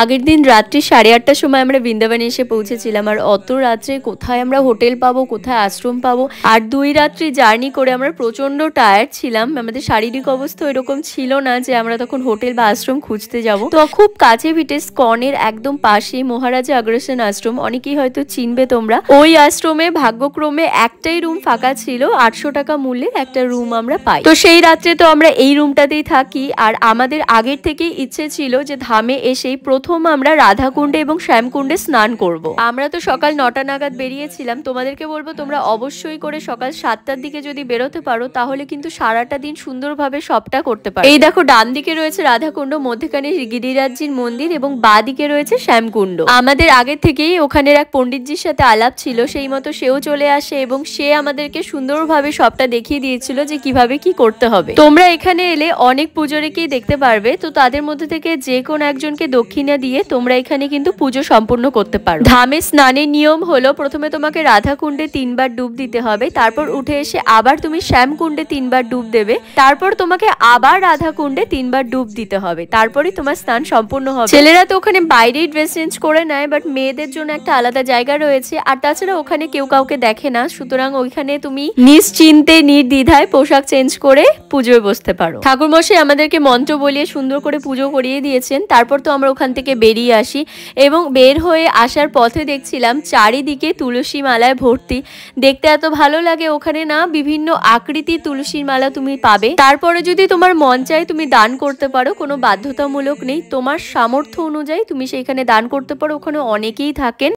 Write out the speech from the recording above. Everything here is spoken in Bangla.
আগের দিন রাত্রি 8:30টার সময় আমরা বৃন্দাবনে এসে পৌঁছেছিলাম। আর অত রাত্রে কোথায় আমরা হোটেল পাবো, কোথায় আশ্রম পাবো। আর 2 রাত্রি জার্নি করে আমরা প্রচন্ড টায়ার্ড ছিলাম। আমাদের শারীরিক অবস্থা এরকম ছিল না যে আমরা তখন হোটেল বা আশ্রম খুঁজতে যাব। তো খুব কাছে ভিটে স্কনের একদম পাশে মহারাজা আগ্রাসন আশ্রম, অনেকেই হয়তো চিনবে তোমরা। ওই আশ্রমে ভাগ্যক্রমে একটাই রুম ফাঁকা ছিল, 800 টাকা মূল্যের একটা রুম আমরা পাই। তো সেই রাত্রে তো আমরা এই রুমটাতেই থাকি। আর আমাদের আগের থেকেই ইচ্ছে ছিল যে ধামে এসেই প্রথম আমরা রাধাকুণ্ডে এবং শ্যামকুণ্ডে স্নান করব। আমরা তো সকাল 9টা নাগাদ বেরিয়েছিলাম। তোমাদেরকে বলবো তোমরা অবশ্যই করে সকাল 7টার দিকে যদি বেরোতে পারো তাহলে কিন্তু সারাটা দিন সুন্দরভাবে সবটা করতে পারো। এই দেখো ডান দিকে রয়েছে রাধাকুণ্ড, মধ্যখানে গিরিরাজজির মন্দির এবং বাঁ দিকে রয়েছে শ্যামকুণ্ড। আমাদের আগের থেকেই ওখানের এক পণ্ডিতজির সাথে আলাপ ছিল, সেই মতো সেও চলে আসে এবং সে আমাদেরকে সুন্দরভাবে সবটা দেখিয়ে দিয়েছিল যে কিভাবে কি করতে হবে। তোমরা এখানে এলে অনেক পুজোরেকেই দেখতে পারবে। তো তাদের মধ্যে থেকে যে কোনো একজনকে দক্ষিণা দিয়ে তোমরা এখানে কিন্তু পুজো সম্পূর্ণ করতে পারো। ধামে স্নানের নিয়ম হলো প্রথমে তোমাকে রাধাকুণ্ডে 3 বার ডুব দিতে হবে, তারপর উঠে এসে আবার তুমি শ্যামকুণ্ডে 3 বার ডুব দেবে, তারপর তোমাকে আবার রাধাকুণ্ডে 3 বার ডুব দিতে হবে, তারপরেই তোমার স্নান সম্পূর্ণ হবে। ছেলেরা তো ওখানে বাইরেই ড্রেস চেঞ্জ করে নেয়, বাট মেয়েদের জন্য একটা আলাদা জায়গা রয়েছে। আর তাছাড়া ওখানে কেউ কাউকে দেখে না, সুতরাং ওইখানে তুমি নিশ্চিন্তে নির্দ্বিধায় পোশাক চেঞ্জ করে পুজোয় বসতে পারো। ঠাকুরমশাই আমাদেরকে মন্ত্র বলিয়ে সুন্দর করে পুজো করিয়ে দিয়েছেন। তারপর তো আমরা ওখান থেকে বেরিয়ে আসি এবং বের হয়ে আসার পথে দেখছিলাম চারিদিকে তুলসী মালায় ভর্তি। দেখতে এত ভালো লাগে ওখানে না, বিভিন্ন আকৃতির তুলসীর মালা তুমি পাবে। তারপরে যদি তোমার মন চায় তুমি দান করতে পারো, কোনো বাধ্যতামূলক নেই, তোমার সামর্থ্য অনুযায়ী তুমি সেইখানে দান করতে পারো। ওখানে অনেকেই থাকেন।